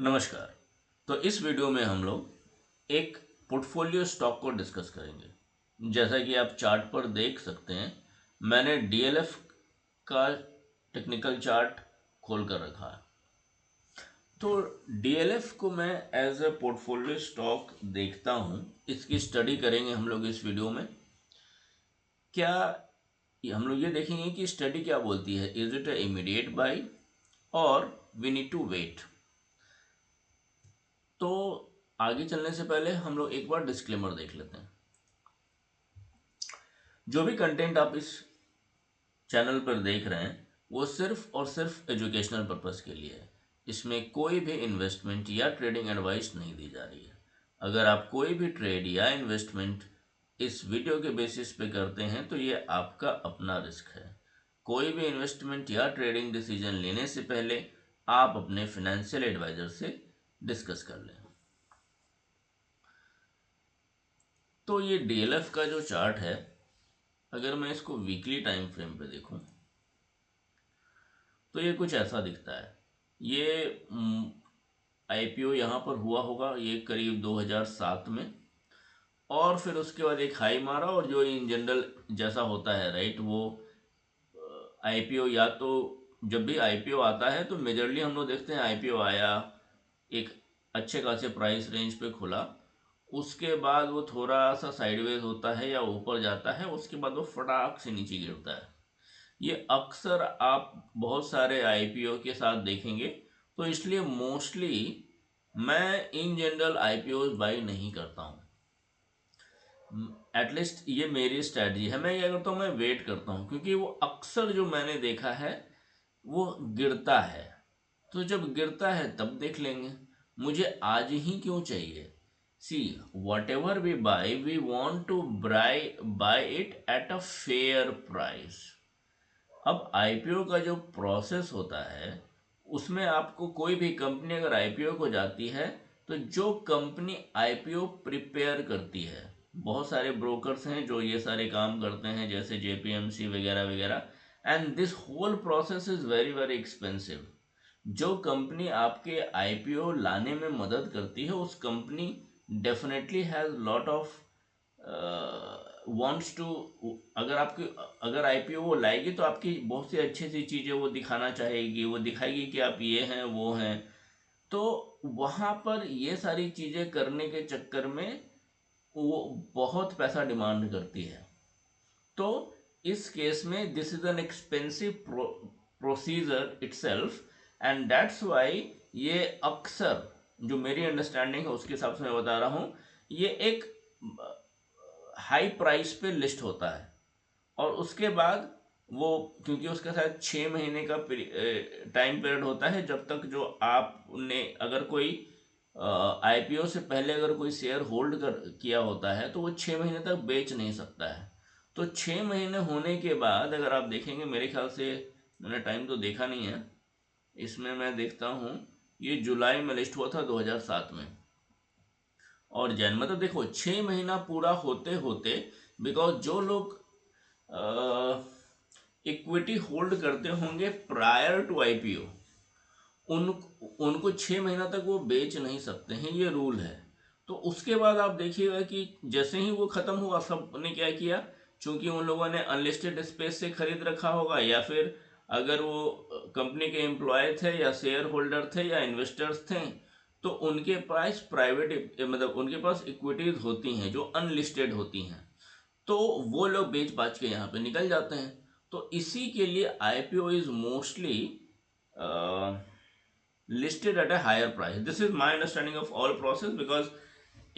नमस्कार। तो इस वीडियो में हम लोग एक पोर्टफोलियो स्टॉक को डिस्कस करेंगे। जैसा कि आप चार्ट पर देख सकते हैं, मैंने डीएलएफ का टेक्निकल चार्ट खोल कर रखा है। तो डीएलएफ को मैं एज ए पोर्टफोलियो स्टॉक देखता हूँ। इसकी स्टडी करेंगे हम लोग इस वीडियो में। क्या हम लोग ये देखेंगे कि स्टडी क्या बोलती है, is it A immediate by और वी नीड टू वेट। तो आगे चलने से पहले हम लोग एक बार डिस्क्लेमर देख लेते हैं। जो भी कंटेंट आप इस चैनल पर देख रहे हैं वो सिर्फ और सिर्फ एजुकेशनल पर्पस के लिए है। इसमें कोई भी इन्वेस्टमेंट या ट्रेडिंग एडवाइस नहीं दी जा रही है। अगर आप कोई भी ट्रेड या इन्वेस्टमेंट इस वीडियो के बेसिस पे करते हैं तो ये आपका अपना रिस्क है। कोई भी इन्वेस्टमेंट या ट्रेडिंग डिसीजन लेने से पहले आप अपने फिनेंशियल एडवाइजर से डिस्कस कर लें। तो ये डीएलएफ का जो चार्ट है, अगर मैं इसको वीकली टाइम फ्रेम पे देखूं तो ये कुछ ऐसा दिखता है। ये आईपीओ यहाँ पर हुआ होगा, ये करीब 2007 में, और फिर उसके बाद एक हाई मारा। और जो इन जनरल जैसा होता है राइट, वो आईपीओ या तो जब भी आईपीओ आता है तो मेजरली हम लोग देखते हैं आईपीओ आया, एक अच्छे खासे प्राइस रेंज पे खुला, उसके बाद वो थोड़ा सा साइडवेज होता है या ऊपर जाता है, उसके बाद वो फटाक से नीचे गिरता है। ये अक्सर आप बहुत सारे आईपीओ के साथ देखेंगे। तो इसलिए मोस्टली मैं इन जनरल आईपीओ बाई नहीं करता हूँ। एटलीस्ट ये मेरी स्ट्रैटेजी है। मैं क्या करता हूँ, मैं वेट करता हूँ, क्योंकि वो अक्सर जो मैंने देखा है वो गिरता है। तो जब गिरता है तब देख लेंगे। मुझे आज ही क्यों चाहिए? See, whatever we buy we want to buy it at a fair price. अब आईपीओ का जो प्रोसेस होता है उसमें आपको कोई भी कंपनी अगर आईपीओ को जाती है तो जो कंपनी आईपीओ प्रिपेयर करती है, बहुत सारे ब्रोकर्स हैं जो ये सारे काम करते हैं, जैसे जेपीएमसी वगैरह वगैरह, and this whole process is very very expensive. जो कंपनी आपके आईपीओ लाने में मदद करती है उस company definitely has lot of wants to, अगर आईपीओ वो लाएगी तो आपकी बहुत सी अच्छी सी चीज़ें वो दिखाना चाहेगी, वो दिखाएगी कि आप ये हैं वो हैं। तो वहाँ पर ये सारी चीज़ें करने के चक्कर में वो बहुत पैसा डिमांड करती है। तो इस केस में this is an expensive procedure itself, and that's why ये अक्सर, जो मेरी अंडरस्टैंडिंग है उसके हिसाब से मैं बता रहा हूँ, ये एक हाई प्राइस पे लिस्ट होता है। और उसके बाद वो, क्योंकि उसके साथ 6 महीने का टाइम पीरियड होता है, जब तक जो आपने अगर कोई आईपीओ से पहले अगर कोई शेयर होल्ड कर किया होता है तो वो 6 महीने तक बेच नहीं सकता है। तो 6 महीने होने के बाद अगर आप देखेंगे, मेरे ख्याल से मैंने टाइम तो देखा नहीं है, इसमें मैं देखता हूँ ये जुलाई में लिस्ट हुआ था 2007 में, और जैन मतलब देखो 6 महीना पूरा होते होते, बिकॉज जो लोग इक्विटी होल्ड करते होंगे प्रायर टू आईपीओ, उन उनको 6 महीना तक वो बेच नहीं सकते हैं, ये रूल है। तो उसके बाद आप देखिएगा कि जैसे ही वो ख़त्म हुआ, सब ने क्या किया, चूंकि उन लोगों ने अनलिस्टेड स्पेस से खरीद रखा होगा, या फिर अगर वो कंपनी के एम्प्लॉय थे या शेयर होल्डर थे या इन्वेस्टर्स थे, तो उनके पास प्राइवेट मतलब उनके पास इक्विटीज़ होती हैं जो अनलिस्टेड होती हैं, तो वो लोग बेच बाच के यहाँ पे निकल जाते हैं। तो इसी के लिए IPO is mostly listed at a higher price. This is my understanding of all process, because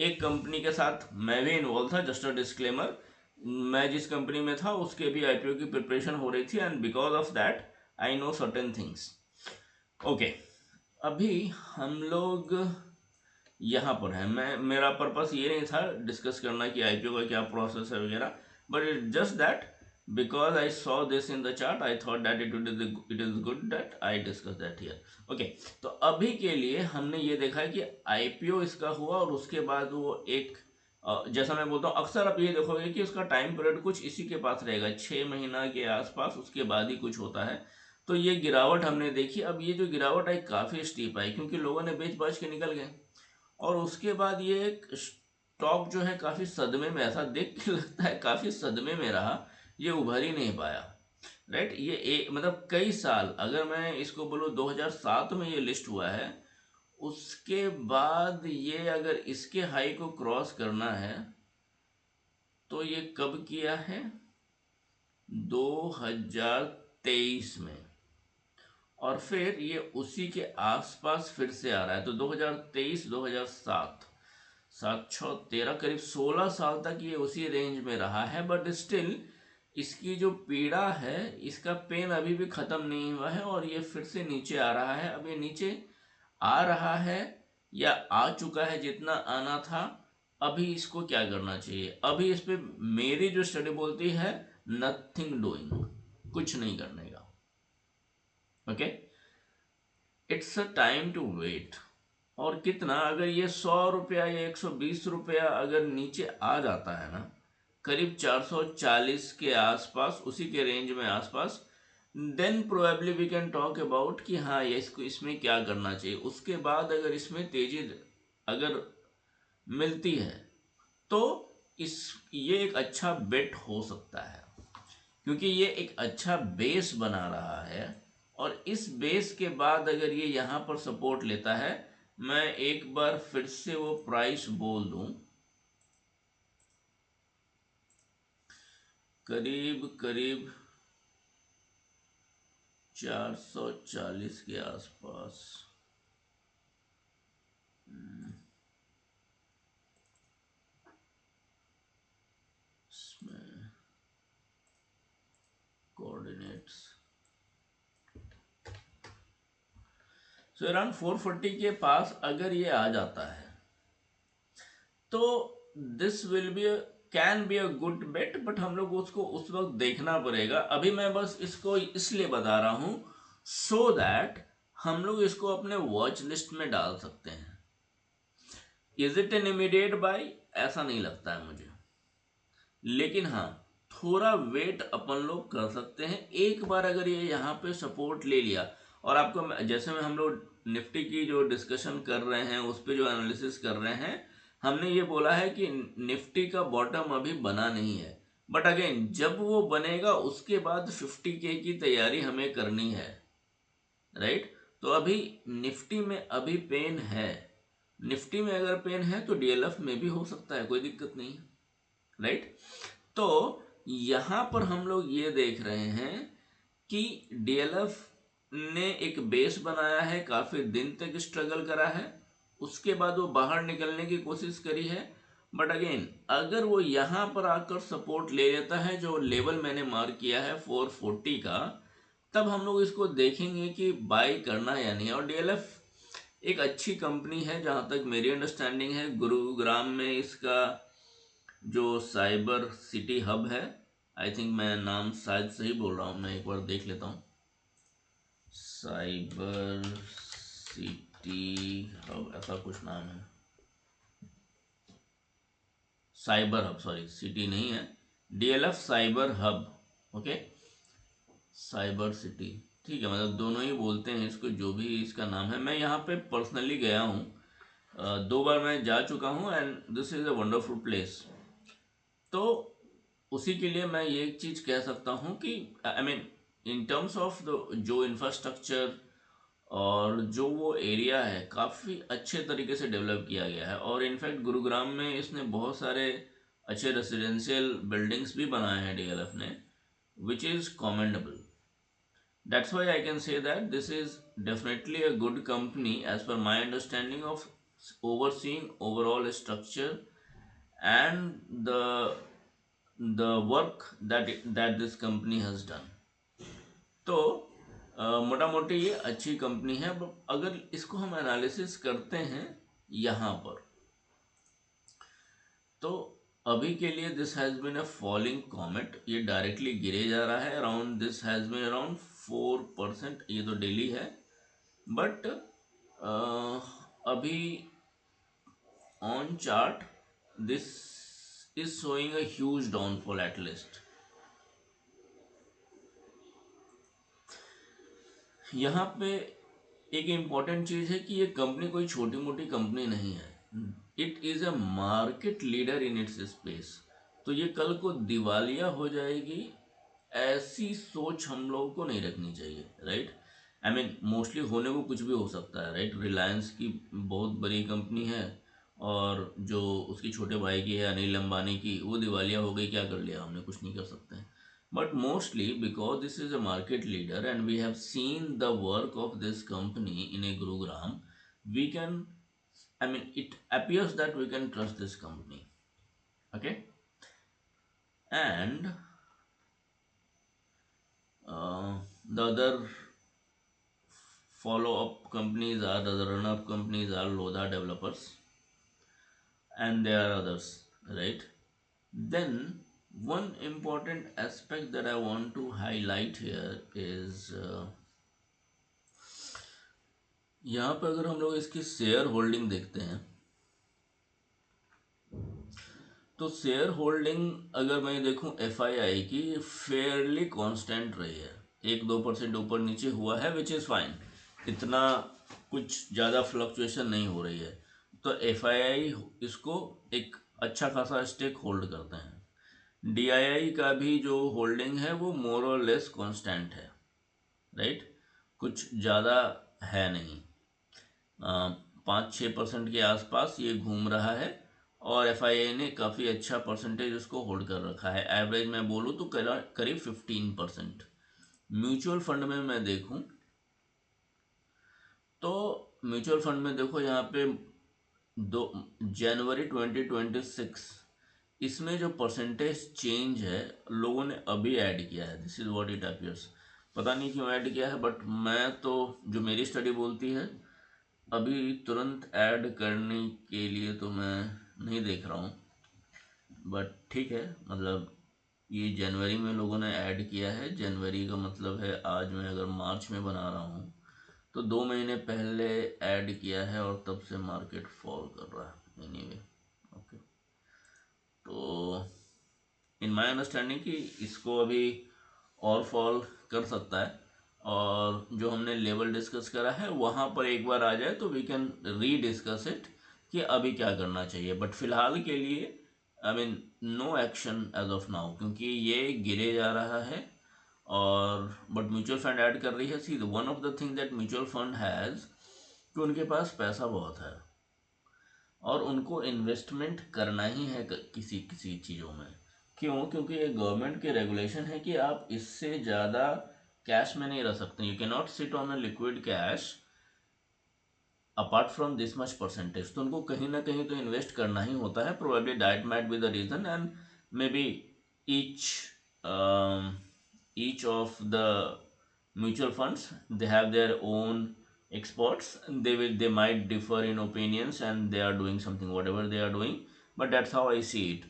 एक कंपनी के साथ मैं भी इन्वॉल्व था। जस्ट अ डिस्क्लेमर, मैं जिस कंपनी में था उसके भी आईपीओ की प्रिपरेशन हो रही थी, and because of that I know certain things. Okay, अभी हम लोग यहाँ पर है। मेरा पर्पस ये नहीं था डिस्कस करना कि आईपीओ का क्या प्रोसेस है वगैरह, but it just that because I saw this in the chart, I thought that it is good that I discuss that here. Okay, तो अभी के लिए हमने ये देखा है कि आईपीओ इसका हुआ, और उसके बाद वो एक जैसा मैं बोलता हूँ, अक्सर आप ये देखोगे कि उसका टाइम पीरियड कुछ इसी के पास रहेगा, 6 महीना के आसपास, उसके बाद ही कुछ होता है। तो ये गिरावट हमने देखी। अब ये जो गिरावट आई काफ़ी स्टीप आई क्योंकि लोगों ने बेच बाच के निकल गए, और उसके बाद ये एक स्टॉक जो है काफ़ी सदमे में, ऐसा देख के लगता है काफ़ी सदमे में रहा, ये उभर ही नहीं पाया। राइट, ये एक मतलब कई साल, अगर मैं इसको बोलूँ 2007 में ये लिस्ट हुआ है, उसके बाद ये अगर इसके हाई को क्रॉस करना है तो ये कब किया है, 2023 में, और फिर ये उसी के आसपास फिर से आ रहा है। तो 2023 2007, 7 6 13, करीब 16 साल तक ये उसी रेंज में रहा है। बट स्टिल इसकी जो पीड़ा है, इसका पेन अभी भी ख़त्म नहीं हुआ है, और ये फिर से नीचे आ रहा है। अब ये नीचे आ रहा है या आ चुका है जितना आना था, अभी इसको क्या करना चाहिए? अभी इस पे मेरी जो स्टडी बोलती है नथिंग डूइंग, कुछ नहीं करने का। Okay, it's a time to wait. और कितना, अगर ये 100 रुपया या 120 रुपया अगर नीचे आ जाता है ना, करीब 440 के आसपास, उसी के रेंज में आसपास, then probably we can talk about कि हाँ ये इसको, इसमें क्या करना चाहिए। उसके बाद अगर इसमें तेजी अगर मिलती है तो इस ये एक अच्छा बेट हो सकता है, क्योंकि ये एक अच्छा बेस बना रहा है। और इस बेस के बाद अगर ये यहाँ पर सपोर्ट लेता है, मैं एक बार फिर से वो प्राइस बोल दूं, करीब करीब 440 के आसपास। इसमें कोऑर्डिनेट्स, सो अराउंड 440 के पास अगर ये आ जाता है तो this will be, can be a good bet. But हम लोग उसको उस वक्त देखना पड़ेगा। अभी मैं बस इसको इसलिए बता रहा हूँ सो दैट हम लोग इसको अपने वॉच लिस्ट में डाल सकते हैं। Is it an immediate by? ऐसा नहीं लगता है मुझे, लेकिन हाँ, थोड़ा वेट अपन लोग कर सकते हैं। एक बार अगर ये यहाँ पे सपोर्ट ले लिया, और आपको जैसे में हम लोग निफ्टी की जो डिस्कशन कर रहे हैं, उस पर जो एनालिसिस कर रहे हैं, हमने ये बोला है कि निफ्टी का बॉटम अभी बना नहीं है। बट अगेन जब वो बनेगा उसके बाद 50K की तैयारी हमें करनी है। राइट, तो अभी निफ्टी में अभी पेन है। निफ्टी में अगर पेन है तो डीएलएफ में भी हो सकता है, कोई दिक्कत नहीं है। राइट, तो यहाँ पर हम लोग ये देख रहे हैं कि डीएलएफ ने एक बेस बनाया है, काफ़ी दिन तक स्ट्रगल करा है, उसके बाद वो बाहर निकलने की कोशिश करी है। बट अगेन अगर वो यहाँ पर आकर सपोर्ट ले लेता है, जो लेवल मैंने मार्क किया है 440 का, तब हम लोग इसको देखेंगे कि बाई करना है या नहीं। और डीएलएफ एक अच्छी कंपनी है, जहाँ तक मेरी अंडरस्टैंडिंग है। गुरुग्राम में इसका जो साइबर सिटी हब है, आई थिंक मैं नाम शायद सही बोल रहा हूँ, मैं एक बार देख लेता हूँ। साइबर सिटी हब ऐसा कुछ नाम है, साइबर हब, सॉरी सिटी नहीं है, DLF cyber hub. Okay, cyber city, ठीक है, मतलब दोनों ही बोलते हैं इसको, जो भी इसका नाम है। मैं यहाँ पे पर्सनली गया हूँ, 2 बार मैं जा चुका हूँ, and this is a wonderful place. तो उसी के लिए मैं ये एक चीज़ कह सकता हूँ कि I mean in terms of the जो इंफ्रास्ट्रक्चर और जो वो एरिया है, काफ़ी अच्छे तरीके से डेवलप किया गया है। और इनफैक्ट गुरुग्राम में इसने बहुत सारे अच्छे रेसिडेंशियल बिल्डिंग्स भी बनाए हैं डीएलएफ ने, which is commendable. That's why I can say that this is definitely a good company as per my understanding of overseeing overall structure and the work that this company has done. तो मोटा मोटी ये अच्छी company है। अगर इसको हम analysis करते हैं यहाँ पर, तो अभी के लिए this has been a falling comet, ये डायरेक्टली गिरे जा रहा है। Around this has been around 4%, ये तो डेली है। बट अभी on chart this is showing a huge downfall at least. यहाँ पे एक इम्पॉर्टेंट चीज़ है कि ये कंपनी कोई छोटी मोटी कंपनी नहीं है, it is a market leader in its space. तो ये कल को दिवालिया हो जाएगी, ऐसी सोच हम लोगों को नहीं रखनी चाहिए, राइट। आई मीन मोस्टली होने को कुछ भी हो सकता है, राइट। रिलायंस की बहुत बड़ी कंपनी है, और जो उसकी छोटे भाई की है अनिल अंबानी की, वो दिवालिया हो गई, क्या कर लिया हमने, कुछ नहीं कर सकते हैं। But mostly because this is a market leader and we have seen the work of this company in a Gurugram, we can, I mean, it appears that we can trust this company. Okay? And the other follow up companies are, the run up companies are Lodha developers, and there are others, right? Then, one important aspect that I want to highlight here is यहाँ पर अगर हम लोग इसकी share holding देखते हैं, तो share holding अगर मैं देखूं FII की, फेयरली कांस्टेंट रही है, 1-2% ऊपर नीचे हुआ है, विच इज़ फाइन, इतना कुछ ज़्यादा फ्लक्चुएशन नहीं हो रही है। तो FII इसको एक अच्छा खासा स्टेक होल्ड करते हैं। DII का भी जो होल्डिंग है वो मोर और लेस कांस्टेंट है, राइट, कुछ ज़्यादा है नहीं, 5-6% के आसपास ये घूम रहा है, और FII ने काफ़ी अच्छा परसेंटेज उसको होल्ड कर रखा है। एवरेज मैं बोलूँ तो करीब 15%। म्यूचुअल फंड में मैं देखूँ तो म्यूचुअल फंड में देखो यहाँ पे दो जनवरी 2026, इसमें जो परसेंटेज चेंज है लोगों ने अभी ऐड किया है, this is what it appears. पता नहीं क्यों ऐड किया है, बट मैं तो, जो मेरी स्टडी बोलती है, अभी तुरंत ऐड करने के लिए तो मैं नहीं देख रहा हूँ, बट ठीक है, मतलब ये जनवरी में लोगों ने ऐड किया है। जनवरी का मतलब है आज मैं अगर मार्च में बना रहा हूँ तो 2 महीने पहले ऐड किया है, और तब से मार्केट फॉल कर रहा है। एनीवे, ओके, तो इन माय अंडरस्टैंडिंग कि इसको अभी और फॉल कर सकता है, और जो हमने लेवल डिस्कस करा है वहाँ पर एक बार आ जाए तो we can rediscuss it कि अभी क्या करना चाहिए। बट फिलहाल के लिए I mean no action as of now, क्योंकि ये गिरे जा रहा है। और बट म्यूचुअल फंड ऐड कर रही है। See one of the thing that mutual fund has, कि उनके पास पैसा बहुत है, और उनको इन्वेस्टमेंट करना ही है किसी किसी चीज़ों में। क्यों? क्योंकि ये गवर्नमेंट के रेगुलेशन है कि आप इससे ज़्यादा कैश में नहीं रह सकते, you can not sit on a liquid cash apart from this much percentage. तो उनको कहीं ना कहीं तो इन्वेस्ट करना ही होता है, probably that might be the reason, and may be each each of the mutual funds, they have their own experts, and they might differ in opinions, and they are doing something whatever they are doing, but that's how I see it।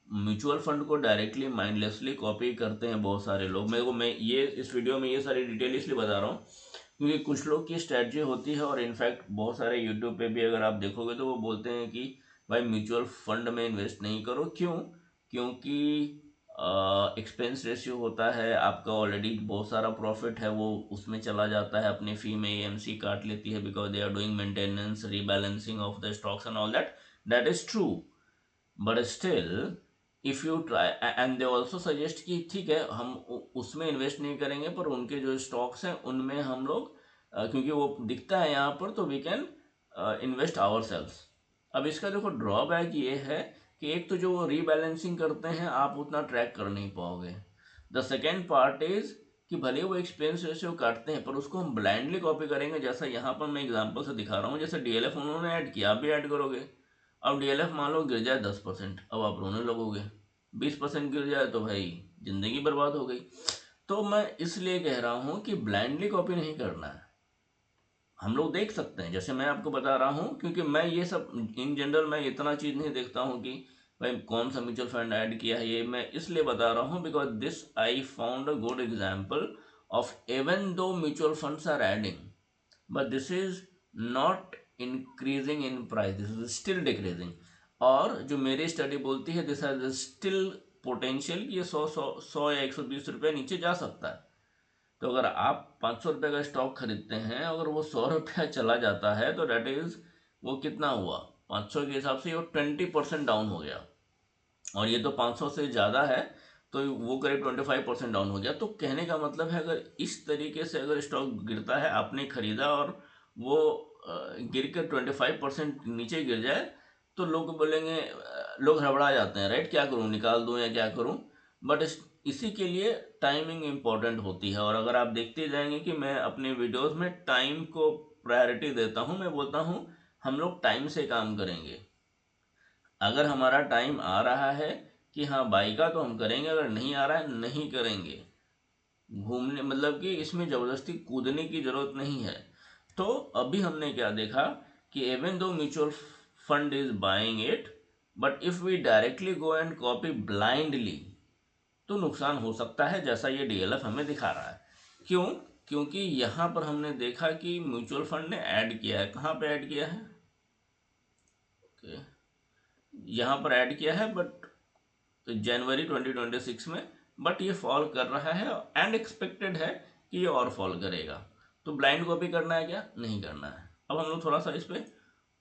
Mutual fund को directly mindlessly copy करते हैं बहुत सारे लोग। मैं ये इस video में ये सारी डिटेल इसलिए बता रहा हूँ क्योंकि कुछ लोग की स्ट्रेटजी होती है, और इनफैक्ट बहुत सारे यूट्यूब पे भी अगर आप देखोगे तो वो बोलते हैं कि भाई म्यूचुअल फंड में इन्वेस्ट नहीं करो। क्यों? क्योंकि एक्सपेंस रेशियो होता है आपका, ऑलरेडी बहुत सारा प्रॉफिट है वो उसमें चला जाता है, अपने फी में AMC काट लेती है, because they are doing maintenance, rebalancing of the stocks and all that, that is true. But still if you try, and they also suggest कि ठीक है हम उसमें इन्वेस्ट नहीं करेंगे, पर उनके जो स्टॉक्स हैं उनमें हम लोग क्योंकि वो दिखता है यहाँ पर, तो we can invest our sales. अब इसका देखो ड्रॉबैक ये है कि एक तो जो वो रीबैलेंसिंग करते हैं आप उतना ट्रैक कर नहीं पाओगे। द सेकेंड पार्ट इज कि भले वो एक्सपेंस रेशियो काटते हैं, पर उसको हम ब्लाइंडली कॉपी करेंगे, जैसा यहाँ पर मैं एग्जांपल से दिखा रहा हूँ। जैसे DLF उन्होंने ऐड किया, आप भी ऐड करोगे। अब DLF मान लो गिर जाए 10%, अब आप रोने लगोगे। 20% गिर जाए तो भाई जिंदगी बर्बाद हो गई। तो मैं इसलिए कह रहा हूँ कि ब्लाइंडली कॉपी नहीं करना है। हम लोग देख सकते हैं, जैसे मैं आपको बता रहा हूँ, क्योंकि मैं ये सब इन जनरल मैं इतना चीज़ नहीं देखता हूँ कि भाई कौन सा म्यूचुअल फंड ऐड किया है। ये मैं इसलिए बता रहा हूँ because this I found a good example of even though mutual funds are adding, but this is not increasing in price, this is still decreasing. और जो मेरी स्टडी बोलती है दिस हैज स्टिल पोटेंशियल, ये 100 या 120 रुपये नीचे जा सकता है। तो अगर आप 500 रुपये का स्टॉक खरीदते हैं, अगर वो 100 रुपया चला जाता है तो डेट इज़ वो कितना हुआ, 500 के हिसाब से वो 20% डाउन हो गया। और ये तो 500 से ज़्यादा है, तो वो करीब 25% डाउन हो गया। तो कहने का मतलब है, अगर इस तरीके से अगर स्टॉक गिरता है, आपने खरीदा और वो गिर कर 25% नीचे गिर जाए, तो लोग बोलेंगे, लोग हड़बड़ा जाते हैं, राइट, क्या करूं, निकाल दूं या क्या करूं। बट इसी के लिए टाइमिंग इम्पॉर्टेंट होती है। और अगर आप देखते जाएंगे कि मैं अपने वीडियोस में टाइम को प्रायोरिटी देता हूं, मैं बोलता हूं हम लोग टाइम से काम करेंगे। अगर हमारा टाइम आ रहा है कि हाँ बाई का, तो हम करेंगे, अगर नहीं आ रहा है नहीं करेंगे। घूमने मतलब कि इसमें ज़बरदस्ती कूदने की ज़रूरत नहीं है। तो अभी हमने क्या देखा कि even though mutual fund is buying it, but if we directly go and copy blindly, तो नुकसान हो सकता है, जैसा ये डीएलएफ हमें दिखा रहा है। क्यों? क्योंकि यहाँ पर हमने देखा कि म्यूचुअल फंड ने ऐड किया है। कहाँ पे ऐड किया है? okay. यहाँ पर ऐड किया है, बट जनवरी 2026 में, बट ये फॉल कर रहा है एंड एक्सपेक्टेड है कि ये और फॉल करेगा। तो ब्लाइंड कॉपी करना है क्या? नहीं करना है। अब हम लोग थोड़ा सा इस पर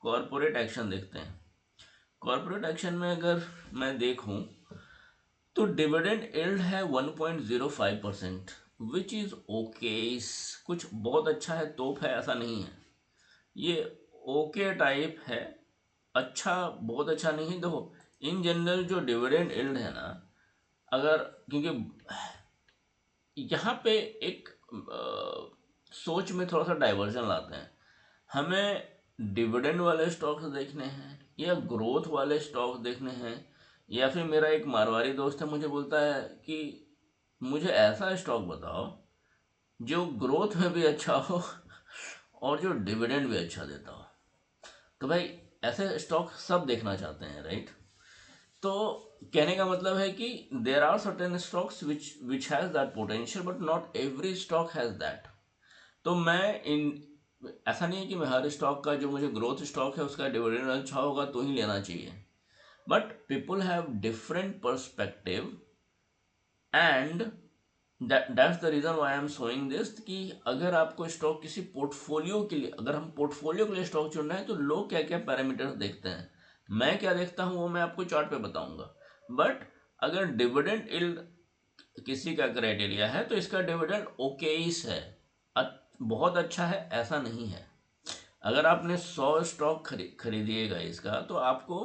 कॉरपोरेट एक्शन देखते हैं। कॉरपोरेट एक्शन में अगर मैं देखूं तो डिविडेंड यील्ड है 1.05%, विच इज़ ओके। कुछ बहुत अच्छा है, तोप है, ऐसा नहीं है। ये ओके टाइप है, अच्छा, बहुत अच्छा नहीं है। देखो, इन जनरल जो डिविडेंड यील्ड है ना, अगर, क्योंकि यहाँ पे एक सोच में थोड़ा सा डाइवर्जन लाते हैं। हमें डिविडेंड वाले स्टॉक्स देखने हैं या ग्रोथ वाले स्टॉक्स देखने हैं, या फिर मेरा एक मारवाड़ी दोस्त है, मुझे बोलता है कि मुझे ऐसा स्टॉक बताओ जो ग्रोथ में भी अच्छा हो और जो डिविडेंड भी अच्छा देता हो। तो भाई, ऐसे स्टॉक सब देखना चाहते हैं, राइट। तो कहने का मतलब है कि there are certain stocks which has that potential, but not every stock has that. तो मैं इन ऐसा नहीं है कि मैं हर स्टॉक का, जो मुझे ग्रोथ स्टॉक है उसका डिविडेंड अच्छा होगा तो ही लेना चाहिए। But people have different perspective, and that's the reason why I am showing this, कि अगर आपको स्टॉक किसी पोर्टफोलियो के लिए, अगर हम पोर्टफोलियो के लिए स्टॉक चुन रहे हैं, तो लोग क्या क्या पैरामीटर्स देखते हैं, मैं क्या देखता हूँ, वो मैं आपको चार्ट पे बताऊंगा। बट अगर डिविडेंड यील्ड किसी का क्राइटेरिया है, तो इसका डिविडेंड ओकेइस है, बहुत अच्छा है, ऐसा नहीं है। अगर आपने 100 स्टॉक खरीदिएगा इसका, तो आपको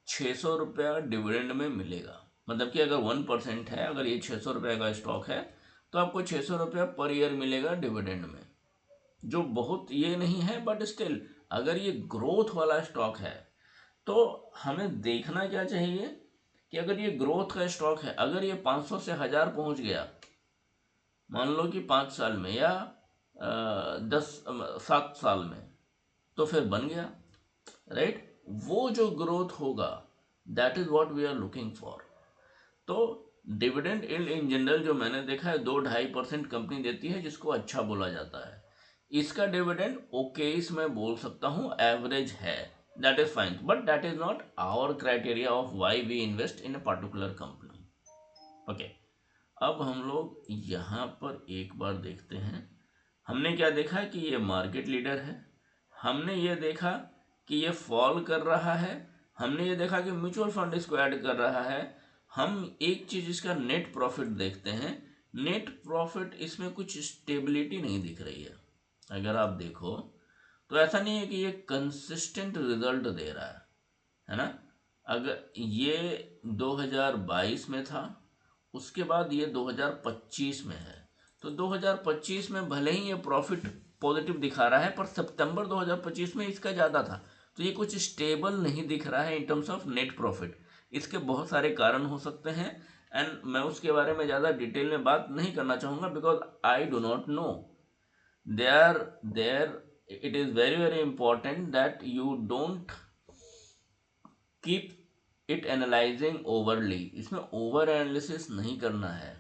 600 रुपया डिविडेंड में मिलेगा। मतलब कि अगर 1% है, अगर ये 600 रुपये का स्टॉक है, तो आपको 600 रुपया पर ईयर मिलेगा डिविडेंड में, जो बहुत ये नहीं है। बट स्टिल, अगर ये ग्रोथ वाला स्टॉक है, तो हमें देखना क्या चाहिए कि अगर ये ग्रोथ का स्टॉक है, अगर ये 500 से 1000 पहुंच गया, मान लो कि 5 साल में, या 7 साल में, तो फिर बन गया, राइट। वो जो ग्रोथ होगा, that is what we are looking for. तो डिविडेंड यील्ड इन जनरल जो मैंने देखा है, 2-2.5% कंपनी देती है, जिसको अच्छा बोला जाता है। इसका डिविडेंड ओके, मैं बोल सकता हूँ एवरेज है, that is fine, but that is not our criteria of why we invest in a particular company. Okay, अब हम लोग यहाँ पर एक बार देखते हैं। हमने क्या देखा कि ये मार्केट लीडर है, हमने ये देखा कि ये फॉल कर रहा है, हमने ये देखा कि म्यूचुअल फंड इसको ऐड कर रहा है। हम एक चीज़, इसका नेट प्रॉफिट देखते हैं। नेट प्रॉफिट, इसमें कुछ स्टेबिलिटी नहीं दिख रही है। अगर आप देखो तो ऐसा नहीं है कि ये कंसिस्टेंट रिजल्ट दे रहा है ना। अगर ये 2022 में था, उसके बाद ये 2025 में है, तो 2025 में भले ही ये प्रॉफिट पॉजिटिव दिखा रहा है, पर सितंबर 2025 में इसका ज़्यादा था। तो ये कुछ स्टेबल नहीं दिख रहा है in terms of net profit. इसके बहुत सारे कारण हो सकते हैं, एंड मैं उसके बारे में ज़्यादा डिटेल में बात नहीं करना चाहूँगा, because I do not know. There it is very very important that you don't keep it analysing overly. इसमें ओवर एनालिसिस नहीं करना है।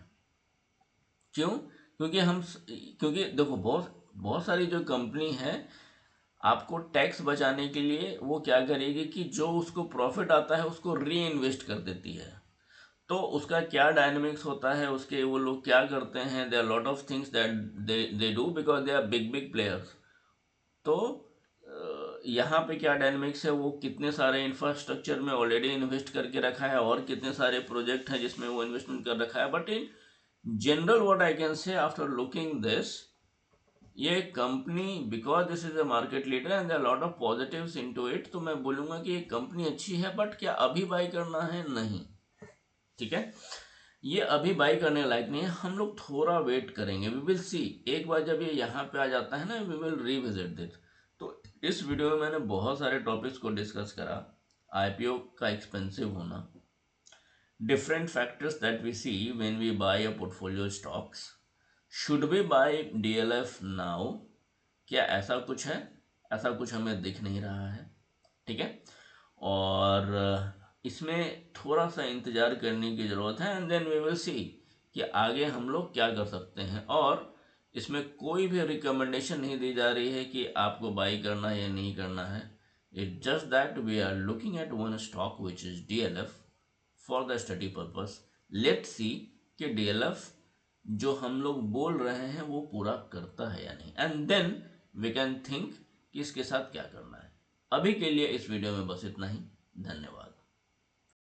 क्यों? क्योंकि देखो, बहुत बहुत सारी जो कंपनी है, आपको टैक्स बचाने के लिए वो क्या करेगी कि जो उसको प्रॉफिट आता है उसको री इन्वेस्ट कर देती है। तो उसका क्या डायनेमिक्स होता है, उसके वो लोग क्या करते हैं, there lot of things that they do because they are big big players. तो यहाँ पे क्या डायनेमिक्स है, वो कितने सारे इंफ्रास्ट्रक्चर में ऑलरेडी इन्वेस्ट करके रखा है और कितने सारे प्रोजेक्ट हैं जिसमें वो इन्वेस्टमेंट कर रखा है। But in general what I can say after looking this, ये company because this is a market leader and there lot of positives into it, तो मैं बोलूँगा कि ये कंपनी अच्छी है। बट क्या अभी बाई करना है? नहीं। ठीक है, ये अभी बाई करने लायक नहीं है, हम लोग थोड़ा वेट करेंगे, वी विल सी। एक बार जब ये यहाँ पे आ जाता है ना, वी विल रिविजिट दिस। तो इस वीडियो में मैंने बहुत सारे टॉपिक्स को डिस्कस करा। आईपीओ का एक्सपेंसिव होना, different factors that we see when we buy a portfolio stocks, should we buy DLF now, क्या ऐसा कुछ है? ऐसा कुछ हमें दिख नहीं रहा है। ठीक है, और इसमें थोड़ा सा इंतज़ार करने की ज़रूरत है and then we will see कि आगे हम लोग क्या कर सकते हैं। और इसमें कोई भी रिकमेंडेशन नहीं दी जा रही है कि आपको बाई करना है या नहीं करना है। It just that we are looking at one stock which is DLF for the study purpose. Let's see कि डीएलएफ जो हम लोग बोल रहे हैं वो पूरा करता है या नहीं, and then we can think कि इसके साथ क्या करना है। अभी के लिए इस वीडियो में बस इतना ही। धन्यवाद।